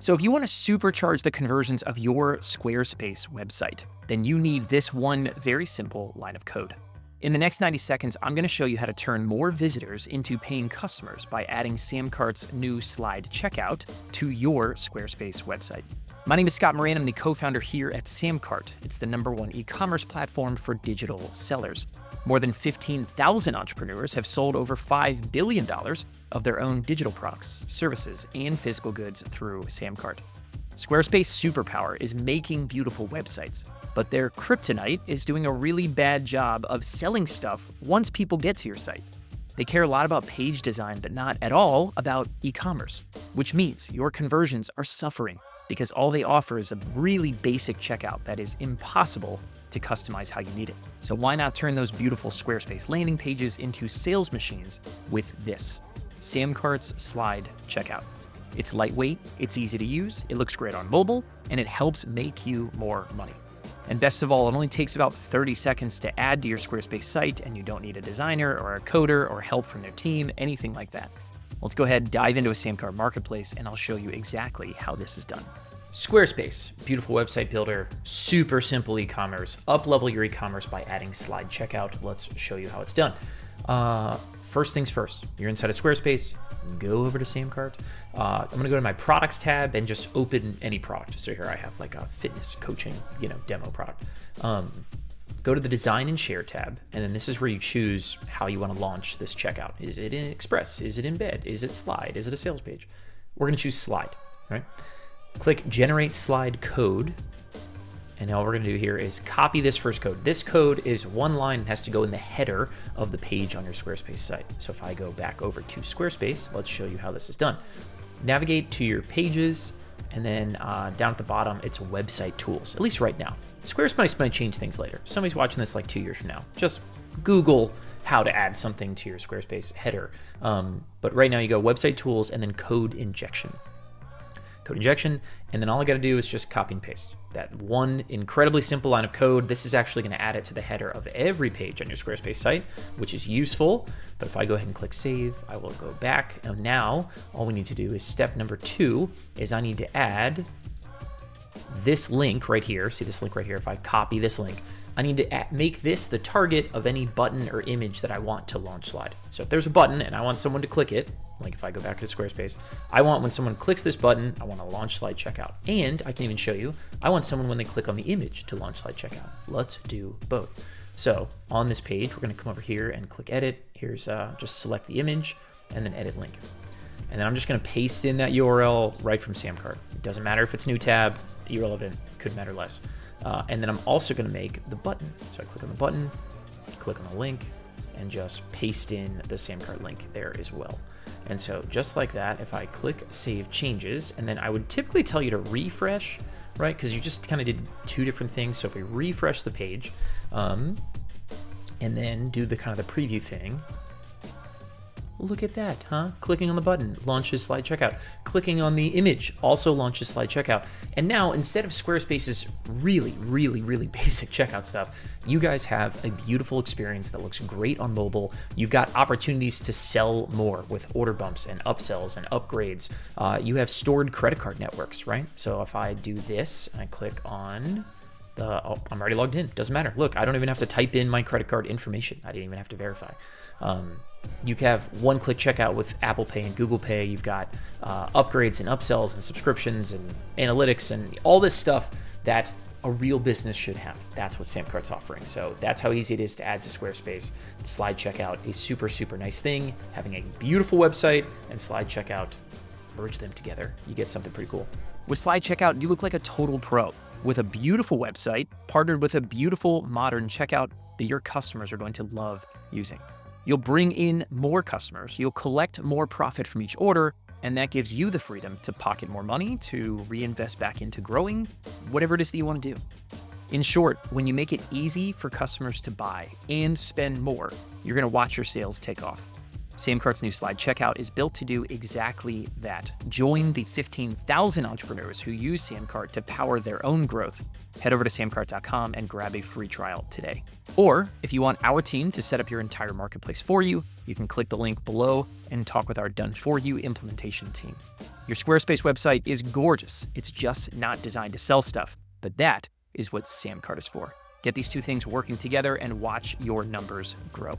So if you want to supercharge the conversions of your Squarespace website, then you need this one very simple line of code. In the next 90 seconds, I'm going to show you how to turn more visitors into paying customers by adding SamCart's new slide checkout to your Squarespace website. My name is Scott Moran. I'm the co-founder here at SamCart. It's the #1 e-commerce platform for digital sellers. More than 15,000 entrepreneurs have sold over $5 billion of their own digital products, services, and physical goods through SamCart. Squarespace superpower is making beautiful websites, but their kryptonite is doing a really bad job of selling stuff once people get to your site. They care a lot about page design, but not at all about e-commerce, which means your conversions are suffering because all they offer is a really basic checkout that is impossible to customize how you need it. So why not turn those beautiful Squarespace landing pages into sales machines with this, SamCart's slide checkout. It's lightweight, it's easy to use, it looks great on mobile, and it helps make you more money. And best of all, it only takes about 30 seconds to add to your Squarespace site, and you don't need a designer or a coder or help from their team, anything like that. Let's go ahead, dive into a SamCart marketplace, and I'll show you exactly how this is done. Squarespace, beautiful website builder, super simple e-commerce. Up-level your e-commerce by adding slide checkout. Let's show you how it's done. First things first, you're inside of Squarespace, go over to SamCart. I'm gonna go to my products tab and just open any product. So here I have like a fitness coaching, demo product. Go to the design and share tab, and then this is where you choose how you wanna launch this checkout. Is it in Express? Is it embed? Is it slide? Is it a sales page? We're gonna choose slide, right? Click generate slide code. And all we're gonna do here is copy this first code. This code is one line and has to go in the header of the page on your Squarespace site. So if I go back over to Squarespace, let's show you how this is done. Navigate to your pages, and then down at the bottom, it's website tools, at least right now. Squarespace might change things later. Somebody's watching this like 2 years from now. Just Google how to add something to your Squarespace header. But right now you go website tools and then code injection. And then all I gotta do is just copy and paste that one incredibly simple line of code. This is actually gonna add it to the header of every page on your Squarespace site, which is useful. But if I go ahead and click save, I will go back. And now all we need to do is step number 2 is I need to add this link right here. See this link right here? If I copy this link, I need to make this the target of any button or image that I want to launch slide. So if there's a button and I want someone to click it, like if I go back to Squarespace, I want when someone clicks this button, I want to launch slide checkout. And I can even show you, I want someone when they click on the image to launch slide checkout. Let's do both. So on this page, we're going to come over here and click edit. Here's just select the image and then edit link. And then I'm just going to paste in that URL right from SamCart. It doesn't matter if it's new tab, irrelevant, could matter less. And then I'm also going to make the button. So I click on the button, click on the link, and just paste in the SamCart link there as well. And so just like that, if I click save changes, and then I would typically tell you to refresh, right? Because you just kind of did 2 different things. So if we refresh the page, and then do the kind of the preview thing, look at that, huh? Clicking on the button launches slide checkout. Clicking on the image also launches slide checkout. And now instead of Squarespace's really basic checkout stuff, you guys have a beautiful experience that looks great on mobile. You've got opportunities to sell more with order bumps and upsells and upgrades. You have stored credit card networks, right? So if I do this and I click on I'm already logged in. Doesn't matter. Look, I don't even have to type in my credit card information. I didn't even have to verify. You have one-click checkout with Apple Pay and Google Pay. You've got upgrades and upsells and subscriptions and analytics and all this stuff that a real business should have. That's what SamCart's offering. So that's how easy it is to add to Squarespace. Slide checkout is super nice thing. Having a beautiful website and slide checkout, merge them together, you get something pretty cool. With slide checkout, you look like a total pro. With a beautiful website partnered with a beautiful modern checkout that your customers are going to love using. You'll bring in more customers, you'll collect more profit from each order, and that gives you the freedom to pocket more money, to reinvest back into growing, whatever it is that you want to do. In short, when you make it easy for customers to buy and spend more, you're going to watch your sales take off. SamCart's new slide checkout is built to do exactly that. Join the 15,000 entrepreneurs who use SamCart to power their own growth. Head over to samcart.com and grab a free trial today. Or if you want our team to set up your entire marketplace for you, you can click the link below and talk with our done-for-you implementation team. Your Squarespace website is gorgeous. It's just not designed to sell stuff, but that is what SamCart is for. Get these two things working together and watch your numbers grow.